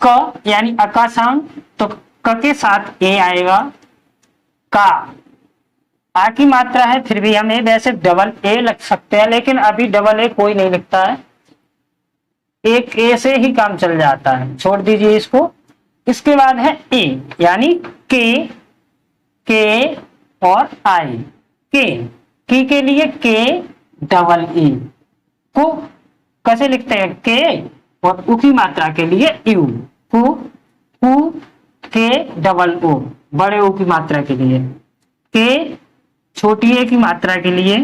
क यानी अ का साउंड, तो क के साथ ए आएगा। का आ की मात्रा है, फिर भी हमें वैसे डबल ए लग सकते हैं, लेकिन अभी डबल ए कोई नहीं लिखता है, एक ए से ही काम चल जाता है, छोड़ दीजिए इसको। इसके बाद है ए यानी के और आई। के लिए के डबल ई को कैसे लिखते हैं, के और उ की मात्रा के लिए यू, कु के डबल ओ बड़े ओ की मात्रा के लिए, के छोटी ए की मात्रा के लिए,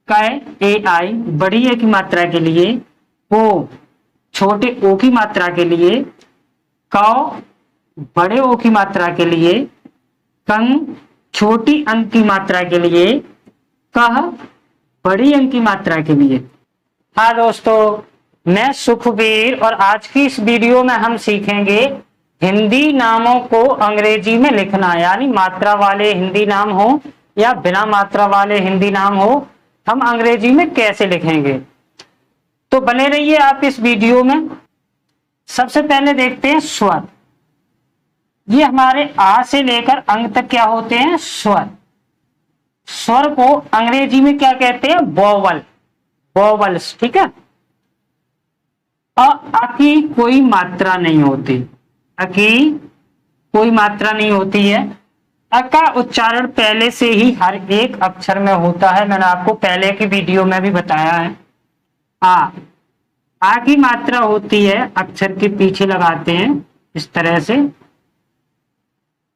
कै ए आई बड़ी ए की मात्रा के लिए, ओ छोटे ओ की मात्रा के लिए, कौ बड़े ओ की मात्रा के लिए, कंग छोटी अंक की मात्रा के लिए, कह बड़ी अंक की मात्रा के लिए। हाँ दोस्तों, मैं सुखबीर और आज की इस वीडियो में हम सीखेंगे हिंदी नामों को अंग्रेजी में लिखना, यानी मात्रा वाले हिंदी नाम हो या बिना मात्रा वाले हिंदी नाम हो, हम अंग्रेजी में कैसे लिखेंगे। तो बने रहिए आप इस वीडियो में। सबसे पहले देखते हैं स्वर। ये हमारे आ से लेकर अंग तक क्या होते हैं, स्वर। स्वर को अंग्रेजी में क्या कहते हैं, वोवल, वोवल्स, ठीक है। अ की कोई मात्रा नहीं होती, अ की कोई मात्रा नहीं होती है। अ का उच्चारण पहले से ही हर एक अक्षर में होता है, मैंने आपको पहले की वीडियो में भी बताया है। आ की मात्रा होती है, अक्षर के पीछे लगाते हैं इस तरह से।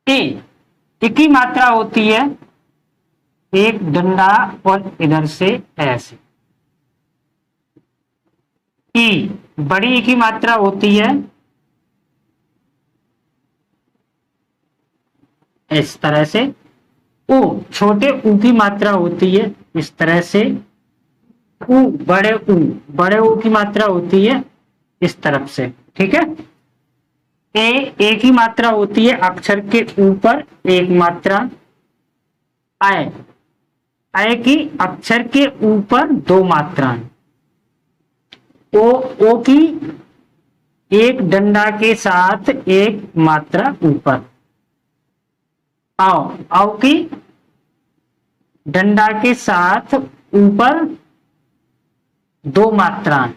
ए की मात्रा होती है एक डंडा और इधर से ऐसे। ई बड़ी ई की मात्रा होती है इस तरह से। ऊ छोटे ऊ की मात्रा होती है इस तरह से। ऊ बड़े ऊ की मात्रा होती है इस तरफ से, ठीक है। ए की मात्रा होती है अक्षर के ऊपर एक मात्रा। आय की अक्षर के ऊपर दो मात्राएं। ओ की एक डंडा के साथ एक मात्रा ऊपर। आओ की डंडा के साथ ऊपर दो मात्राएं।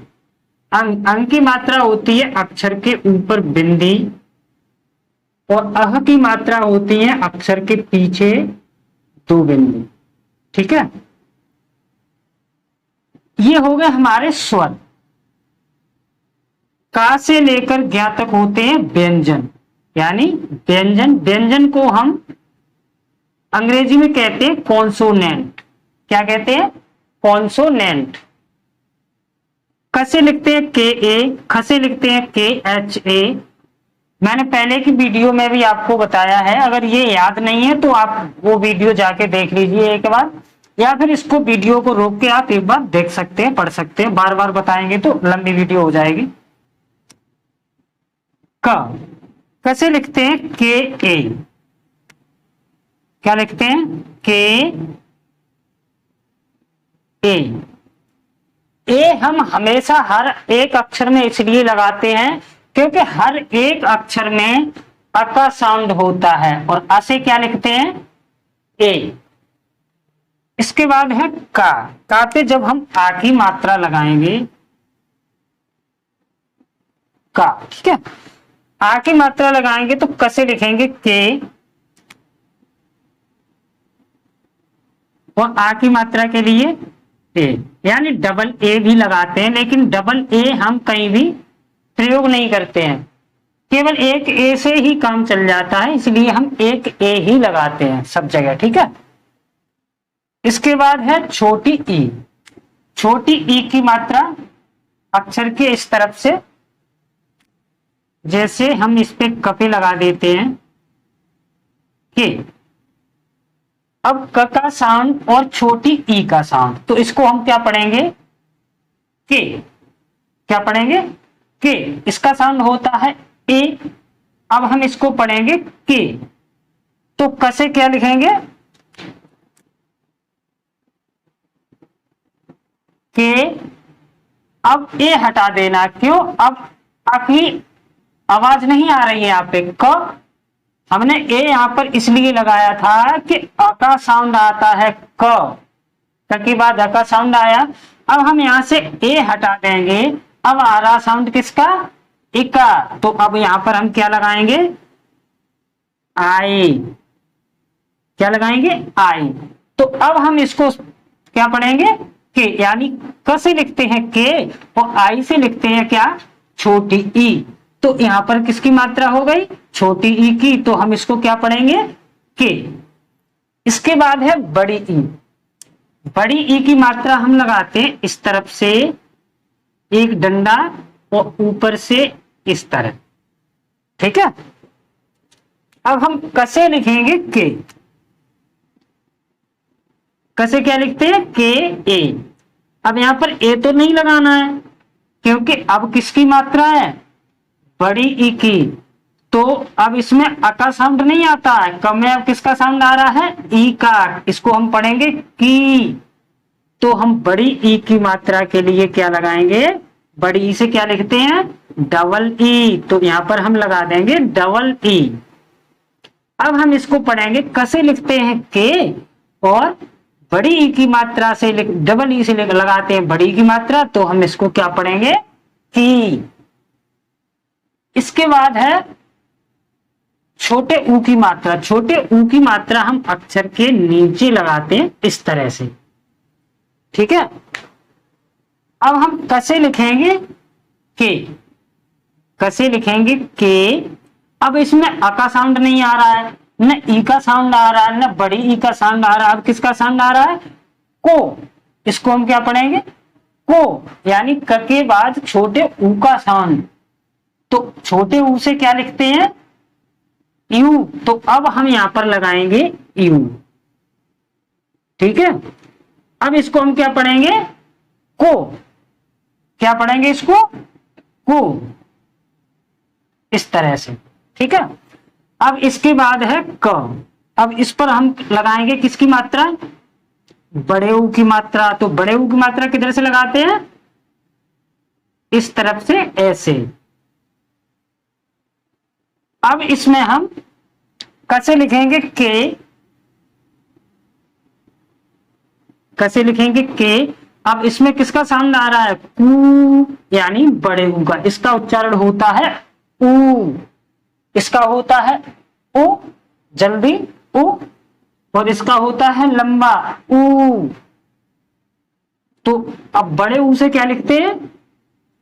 अंग की मात्रा होती है अक्षर के ऊपर बिंदी, और अह की मात्रा होती है अक्षर के पीछे दो बिंदी, ठीक है। ये हो गए हमारे स्वर। का से लेकर ज्ञा तक होते हैं व्यंजन, यानी व्यंजन को हम अंग्रेजी में कहते हैं कॉन्सोनेंट। क्या कहते हैं, कॉन्सोनेंट। क से लिखते हैं के ए, ख से लिखते हैं के एच ए। मैंने पहले की वीडियो में भी आपको बताया है, अगर ये याद नहीं है तो आप वो वीडियो जाके देख लीजिए एक बार, या फिर इसको वीडियो को रोक के आप एक बार देख सकते हैं, पढ़ सकते हैं। बार बार बताएंगे तो लंबी वीडियो हो जाएगी। क से लिखते हैं के ए। क्या लिखते हैं, के ए हम हमेशा हर एक अक्षर में इसलिए लगाते हैं क्योंकि हर एक अक्षर में अ का साउंड होता है, और अ से क्या लिखते हैं, ए। इसके बाद है का पे जब हम आ की मात्रा लगाएंगे, का, ठीक है। आ की मात्रा लगाएंगे तो क से लिखेंगे के, और आ की मात्रा के लिए ए, यानी डबल ए भी लगाते हैं, लेकिन डबल ए हम कहीं भी प्रयोग नहीं करते हैं, केवल एक ए से ही काम चल जाता है, इसलिए हम एक ए ही लगाते हैं सब जगह, ठीक है। इसके बाद है छोटी ई। छोटी ई की मात्रा अक्षर के इस तरफ से, जैसे हम इस पे कपे लगा देते हैं के। अब क का साउंड और छोटी ई का साउंड, तो इसको हम क्या पढ़ेंगे, के। क्या पढ़ेंगे, के। इसका साउंड होता है ए, अब हम इसको पढ़ेंगे के, तो क से क्या लिखेंगे, के। अब ए हटा देना, क्यों, अब आवाज नहीं आ रही है यहाँ पे क। हमने ए यहाँ पर इसलिए लगाया था कि अ का साउंड आता है क के बाद अ का साउंड आया। अब हम यहाँ से ए हटा देंगे, अब आ रहा साउंड किसका, इ का। तो अब यहाँ पर हम क्या लगाएंगे, आई। क्या लगाएंगे, आई। तो अब हम इसको क्या पढ़ेंगे, के, यानी क से लिखते हैं के और आई से लिखते हैं क्या, छोटी ई। तो यहां पर किसकी मात्रा हो गई, छोटी ई की। तो हम इसको क्या पढ़ेंगे, के। इसके बाद है बड़ी ई। बड़ी ई की मात्रा हम लगाते हैं इस तरफ से एक डंडा और ऊपर से इस तरह, ठीक है। अब हम कसे लिखेंगे के। कसे क्या लिखते हैं, के ए। अब यहां पर ए तो नहीं लगाना है क्योंकि अब किसकी मात्रा है, बड़ी ई की। तो अब इसमें अ का साउंड नहीं आता है, क में अब किसका साउंड आ रहा है, ई का। इसको हम पढ़ेंगे की। तो हम बड़ी ई की मात्रा के लिए क्या लगाएंगे, बड़ी ई से क्या लिखते हैं, डबल ई। तो यहां पर हम लगा देंगे डबल ई। अब हम इसको पढ़ेंगे, कसे लिखते हैं के और बड़ी ई की मात्रा से डबल ई से लगाते हैं बड़ी की मात्रा। तो हम इसको क्या पढ़ेंगे, की। इसके बाद है छोटे ऊ की मात्रा। छोटे ऊ की मात्रा हम अक्षर के नीचे लगाते हैं इस तरह से, ठीक है। अब हम कसे लिखेंगे के। कसे लिखेंगे के। अब इसमें अ का साउंड नहीं आ रहा है, न ई का साउंड आ रहा है, न बड़ी ई का साउंड आ रहा है। अब किसका साउंड आ रहा है, को। इसको हम क्या पढ़ेंगे, को, यानी क के बाद छोटे ऊ का साउंड। तो छोटे ऊ से क्या लिखते हैं, यू। तो अब हम यहां पर लगाएंगे यू, ठीक है। अब इसको हम क्या पढ़ेंगे, को। क्या पढ़ेंगे इसको, को, इस तरह से, ठीक है। अब इसके बाद है क। अब इस पर हम लगाएंगे किसकी मात्रा, बड़े ऊ की मात्रा। तो बड़े ऊ की मात्रा किधर से लगाते हैं, इस तरफ से ऐसे। अब इसमें हम कैसे लिखेंगे के। कैसे लिखेंगे के। अब इसमें किसका साउंड आ रहा है, कू, यानी बड़े ऊ का। इसका उच्चारण होता है ऊ। इसका होता है ऊ, जल्दी ऊ। और इसका होता है लंबा ऊ। तो अब बड़े ऊ से क्या लिखते हैं,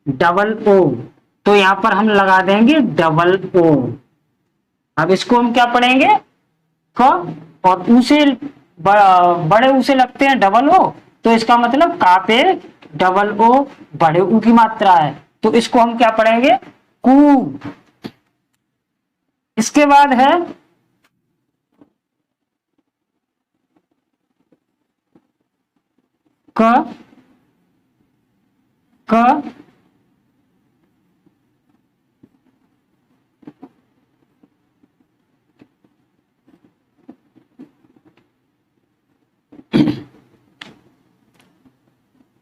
डबल ओ। तो यहां पर हम लगा देंगे डबल ओ। अब इसको हम क्या पढ़ेंगे, क। और ऊ से बड़े ऊ से लगते हैं डबल ओ। तो इसका मतलब का पे डबल ओ बड़े ऊ की मात्रा है। तो इसको हम क्या पढ़ेंगे, कू। इसके बाद है क। क,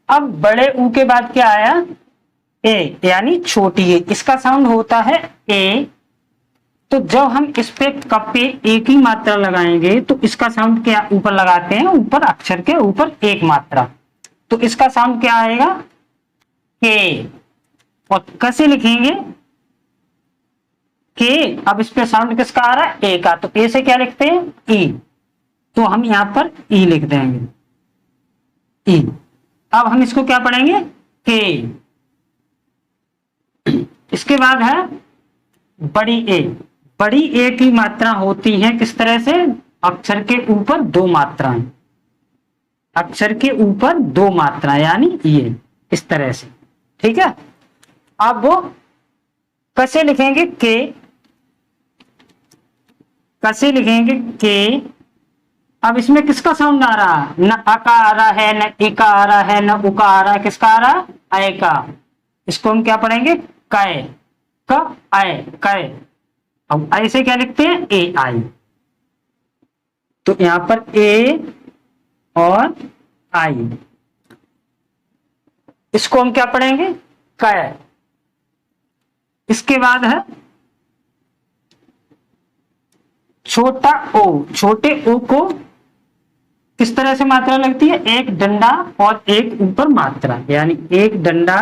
अब बड़े ऊ के बाद क्या आया, ए, यानी छोटी ए। इसका साउंड होता है ए। तो जब हम इस पे कप पे एक ही मात्रा लगाएंगे तो इसका साउंड क्या ऊपर लगाते हैं, ऊपर अक्षर के ऊपर एक मात्रा। तो इसका साउंड क्या आएगा, के। और कैसे लिखेंगे के। अब इस पे साउंड किसका आ रहा है, ए का। तो ए से क्या लिखते हैं, ई। तो हम यहां पर ई लिख देंगे, ई। अब हम इसको क्या पढ़ेंगे, के। इसके बाद है बड़ी ए। बड़ी ए की मात्रा होती है किस तरह से, अक्षर के ऊपर दो मात्राएं। अक्षर के ऊपर दो मात्राएं, यानी ये इस तरह से, ठीक है। अब वो कैसे लिखेंगे के। कैसे लिखेंगे के। अब इसमें किसका साउंड आ रहा है, न अ का आ रहा है, न ई का आ रहा है, न उ का आ रहा है। किसका आ रहा है, अय का। इसको हम क्या पढ़ेंगे, कै। क अय, कै। अब ऐसे क्या लिखते हैं, ए आई। तो यहां पर ए और आई। इसको हम क्या पढ़ेंगे, कै। इसके बाद है छोटा ओ, छोटे ओ को किस तरह से मात्रा लगती है, एक डंडा और एक ऊपर मात्रा, यानी एक डंडा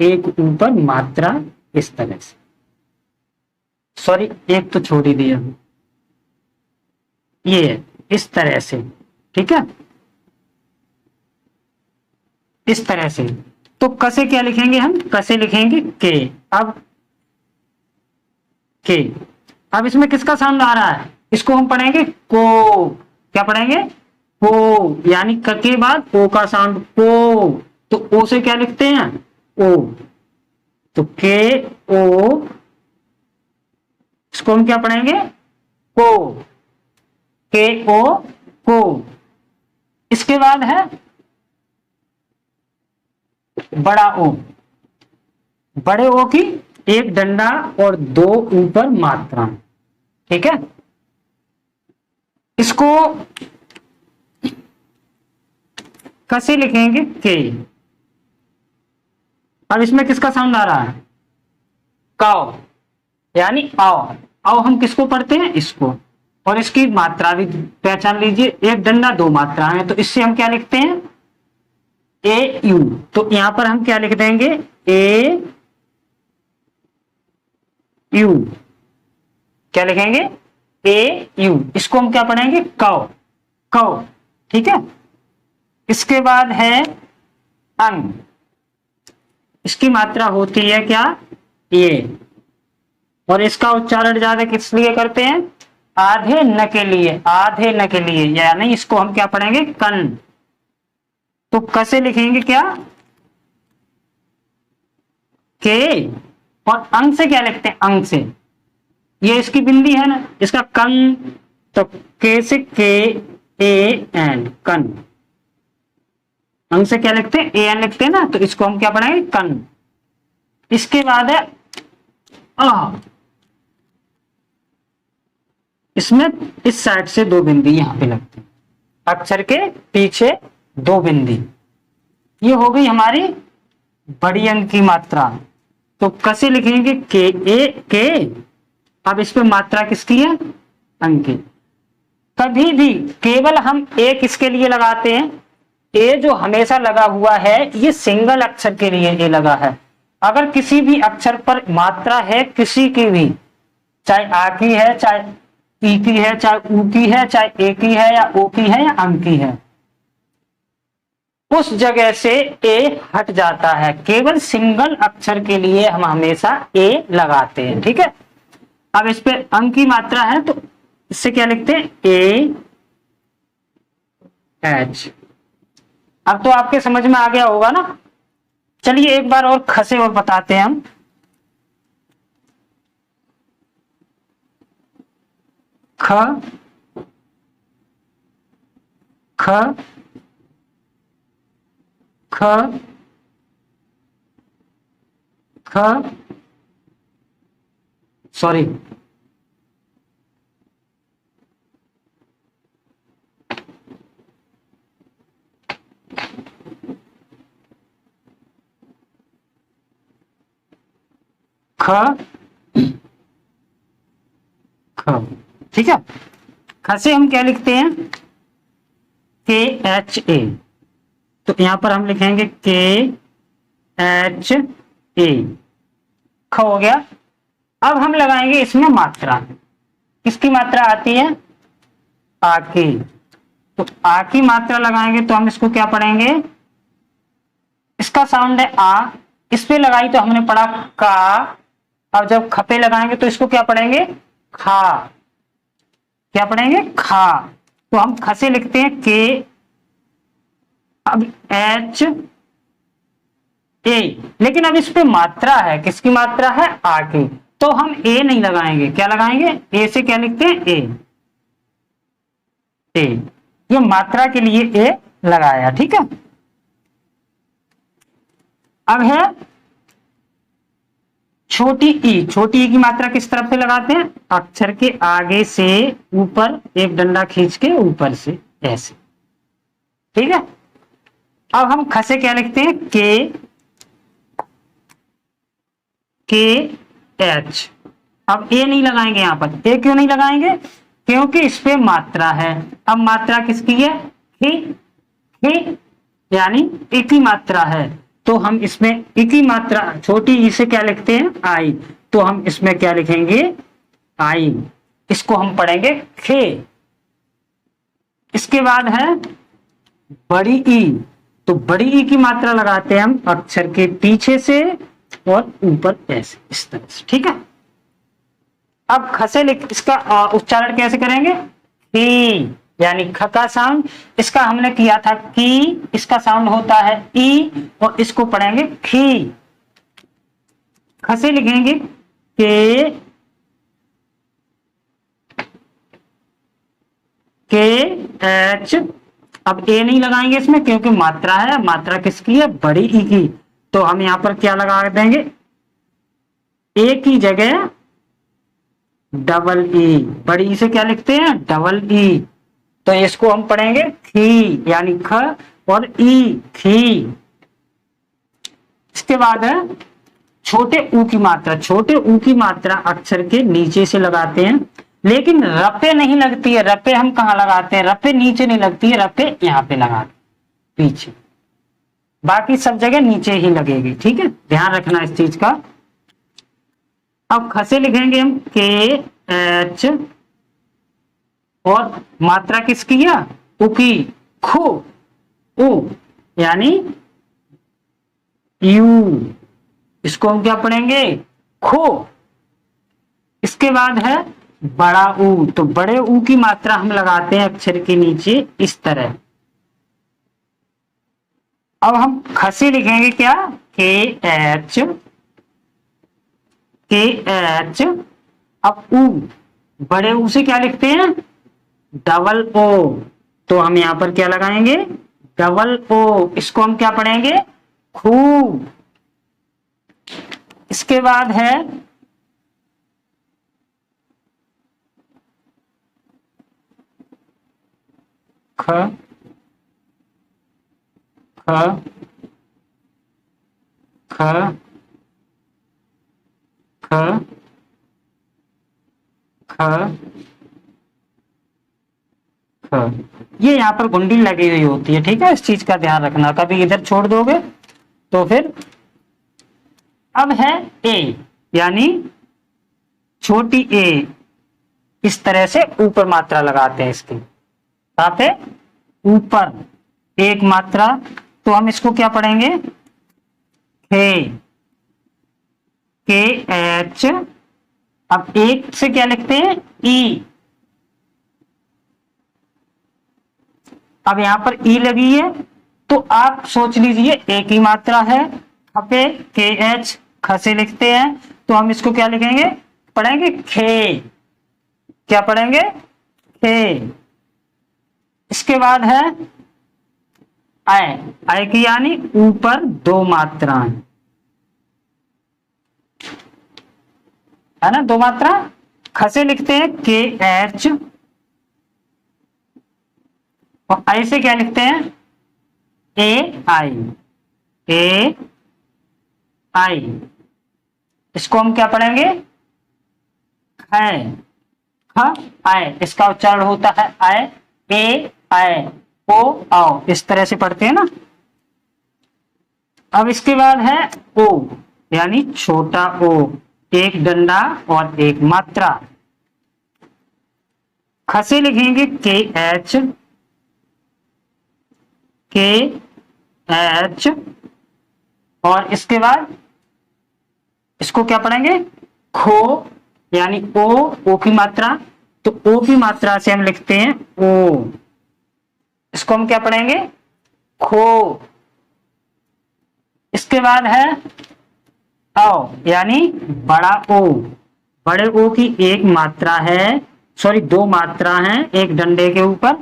एक ऊपर मात्रा, इस तरह से। सॉरी, एक तो छोड़ ही दिया, ये इस तरह से, ठीक है, इस तरह से। तो कसे क्या लिखेंगे हम, कसे लिखेंगे के। अब के, अब इसमें किसका साउंड आ रहा है, इसको हम पढ़ेंगे को, क्या पढ़ेंगे, को, यानी क के बाद ओ का साउंड को। तो ओ से क्या लिखते हैं, ओ, तो के ओ, इसको हम क्या पढ़ेंगे, को, के ओ, को। इसके बाद है बड़ा ओ, बड़े ओ की एक डंडा और दो ऊपर मात्रा, ठीक है। इसको कैसे लिखेंगे, के। अब इसमें किसका साउंड आ रहा है, काओ, यानी आओ। आओ हम किसको पढ़ते हैं, इसको, और इसकी मात्रा भी पहचान लीजिए, एक डंडा दो मात्रा है, तो इससे हम क्या लिखते हैं, ए यू। तो यहां पर हम क्या लिख देंगे, ए यू, क्या लिखेंगे, ए यू। इसको हम क्या पढ़ेंगे, कौ, कौ, ठीक है। इसके बाद है अंग, इसकी मात्रा होती है क्या, ये, और इसका उच्चारण ज्यादा किस लिए करते हैं, आधे न के लिए, आधे न के लिए, यानी इसको हम क्या पढ़ेंगे, कन। तो कैसे लिखेंगे क्या, के, और अंग से क्या लिखते हैं, अंग से, ये इसकी बिंदी है ना, इसका कन, तो के से के, ए एन, कन। अंग से क्या लिखते हैं, ए एन लिखते हैं ना, तो इसको हम क्या पढ़ेंगे, कन। इसके बाद है अ, इसमें इस साइड से दो बिंदी यहां पे लगते हैं, अक्षर के पीछे दो बिंदी। ये हो गई हमारी बड़ी अंक की मात्रा। तो कैसे लिखेंगे, के ए के। अब इस पे मात्रा किसकी है, अंक की। कभी भी केवल हम ए किसके लिए लगाते हैं, ए जो हमेशा लगा हुआ है ये सिंगल अक्षर के लिए ए लगा है। अगर किसी भी अक्षर पर मात्रा है किसी की भी, चाहे आ की है, चाहे ई की है, चाहे ऊ की है, चाहे ए की है, या ओ की है, या अंक की है, उस जगह से ए हट जाता है। केवल सिंगल अक्षर के लिए हम हमेशा ए लगाते हैं, ठीक है। अब इस पे अंक की मात्रा है तो इससे क्या लिखते हैं, ए एच। अब तो आपके समझ में आ गया होगा ना। चलिए एक बार और खसे और बताते हैं हम। ख, ख, ख, ख, सॉरी, ख, ख, ठीक है। ख से हम क्या लिखते हैं, के एच ए। तो यहां पर हम लिखेंगे के एच ए, ख हो गया। अब हम लगाएंगे इसमें मात्रा, किसकी मात्रा आती है, आ की। तो आ की मात्रा लगाएंगे तो हम इसको क्या पढ़ेंगे, इसका साउंड है आ, इस पे लगाई तो हमने पढ़ा का। अब जब खपे लगाएंगे तो इसको क्या पढ़ेंगे, खा, क्या पढ़ेंगे, खा। तो हम ख से लिखते हैं के, अब एच ए, लेकिन अब इस पे मात्रा है, किसकी मात्रा है, आ की। तो हम ए नहीं लगाएंगे, क्या लगाएंगे, ए से क्या लिखते हैं, ए, ए, ये मात्रा के लिए ए लगाया, ठीक है। अब है छोटी ई। छोटी ई की मात्रा किस तरफ से लगाते हैं, अक्षर के आगे से ऊपर, एक डंडा खींच के ऊपर से ऐसे, ठीक है। अब हम ख से क्या लिखते हैं, के एच। अब ए नहीं लगाएंगे, यहां पर ए क्यों नहीं लगाएंगे, क्योंकि इस पे मात्रा है। अब मात्रा किसकी है? ही, ही यानी एक ही मात्रा है, तो हम इसमें एक ही मात्रा छोटी ई से क्या लिखते हैं? आई। तो हम इसमें क्या लिखेंगे? आई। इसको हम पढ़ेंगे खे। इसके बाद है बड़ी ई। तो बड़ी ई की मात्रा लगाते हैं हम अक्षर के पीछे से और ऊपर ऐसे, इस तरह से, ठीक है। अब ख से लिख, इसका उच्चारण कैसे करेंगे? ही, यानी ख का साउंड, इसका हमने किया था की, इसका साउंड होता है ई, और इसको पढ़ेंगे खी। ख से लिखेंगे के एच। अब ए नहीं लगाएंगे इसमें क्योंकि मात्रा है। मात्रा किसकी है? बड़ी ई की। तो हम यहां पर क्या लगा देंगे? ए की जगह डबल ई। बड़ी ई से क्या लिखते हैं? Double E. तो इसको हम पढ़ेंगे खी, यानी ख और ई, खी। इसके बाद है छोटे ऊ की मात्रा। छोटे ऊ की मात्रा अक्षर के नीचे से लगाते हैं, लेकिन रपे नहीं लगती है। रपे हम कहाँ लगाते हैं? रपे नीचे नहीं लगती है, रपे यहाँ पे लगाते पीछे, बाकी सब जगह नीचे ही लगेगी, ठीक है, ध्यान रखना इस चीज का। अब ख से लिखेंगे हम के एच, और मात्रा किसकी है? उ की, खू, उ यानी यू। इसको हम क्या पढ़ेंगे? खो। इसके बाद है बड़ा ऊ। तो बड़े ऊ की मात्रा हम लगाते हैं अक्षर के नीचे इस तरह। अब हम ख से लिखेंगे क्या? के एच, के एच। अब ऊ, बड़े ऊ से क्या लिखते हैं? Double O. तो हम यहां पर क्या लगाएंगे? Double O. इसको हम क्या पढ़ेंगे? खू। इसके बाद है ख, ख, ख, ख, ख, ख। ये यहाँ पर गुंडी लगी हुई होती है, ठीक है, इस चीज का ध्यान रखना। कभी इधर छोड़ दोगे तो फिर। अब है ए, यानी छोटी ए। इस तरह से ऊपर मात्रा लगाते हैं इसकी, कहां पे? ऊपर एक मात्रा। तो हम इसको क्या पढ़ेंगे? खे, के एच। अब एक से क्या लिखते हैं? ई। अब यहां पर ई लगी है, तो आप सोच लीजिए एक ही मात्रा है। खपे के एच, ख से लिखते हैं, तो हम इसको क्या लिखेंगे? पढ़ेंगे खे। क्या पढ़ेंगे? खे। इसके बाद है आय। आय की यानी ऊपर दो मात्राएं, है ना, दो मात्रा। ख से लिखते हैं के एच, और आई से क्या लिखते हैं? ए आई, ए आई। इसको हम क्या पढ़ेंगे? है, ख आय। इसका उच्चारण होता है आय, ए आय, ओ आओ, इस तरह से पढ़ते हैं ना। अब इसके बाद है ओ, यानी छोटा ओ। एक डंडा और एक मात्रा। ख से लिखेंगे के एच, के एच, और इसके बाद इसको क्या पढ़ेंगे? खो, यानी ओ की मात्रा। तो ओ की मात्रा से हम लिखते हैं ओ। इसको हम क्या पढ़ेंगे? खो। इसके बाद है औ, यानी बड़ा ओ। बड़े ओ की एक मात्रा है, सॉरी दो मात्रा है एक डंडे के ऊपर।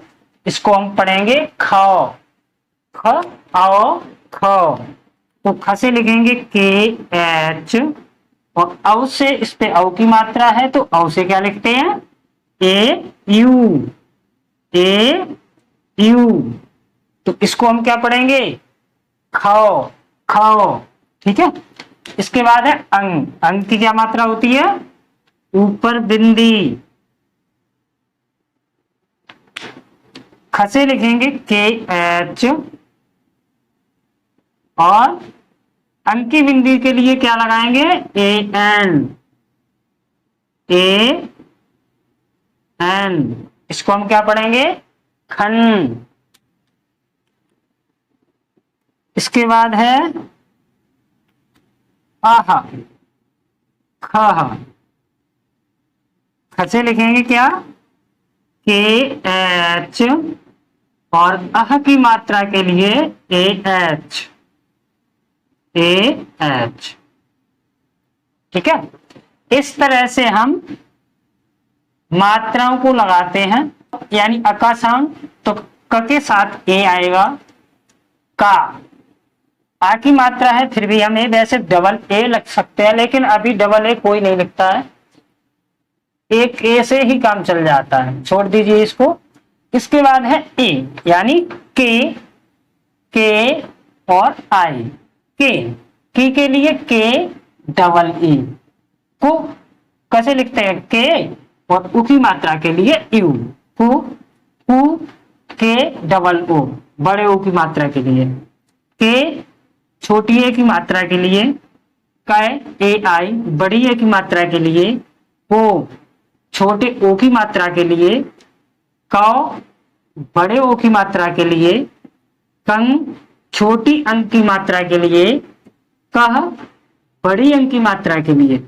इसको हम पढ़ेंगे खो। ख आओ खो। तो ख से लिखेंगे के एच, और औ से, इस पे औ की मात्रा है, तो औ से क्या लिखते हैं? ए यू, ए यू। तो इसको हम क्या पढ़ेंगे? खाओ, खाओ, ठीक है। इसके बाद है अंग। अंग की क्या मात्रा होती है? ऊपर बिंदी, ख से लिखेंगे KH, और अंक की बिंदी के लिए क्या लगाएंगे? AN, इसको हम क्या पढ़ेंगे? खन। इसके बाद है आहा, ख से लिखेंगे क्या? KH, और अह की मात्रा के लिए AH, ठीक है। इस तरह से हम मात्राओं को लगाते हैं, यानी अ का साउंड तो क के साथ ए आएगा, का आ की मात्रा है फिर भी हम वैसे डबल ए लग सकते हैं, लेकिन अभी डबल ए कोई नहीं लिखता है, एक ए से ही काम चल जाता है, छोड़ दीजिए इसको। इसके बाद है ए, यानी के और आई। के लिए के डबल ई, को कैसे लिखते हैं? के, और उ की मात्रा के लिए यू, कु के डबल ओ, बड़े ओ की मात्रा के लिए, के छोटी ए की मात्रा के लिए, कै ए आई बड़ी ए की मात्रा के लिए, ओ छोटे ओ की मात्रा के लिए, कौ बड़े ओ की मात्रा के लिए, कंग छोटी अंक की मात्रा के लिए, कह बड़ी अंक की मात्रा के लिए।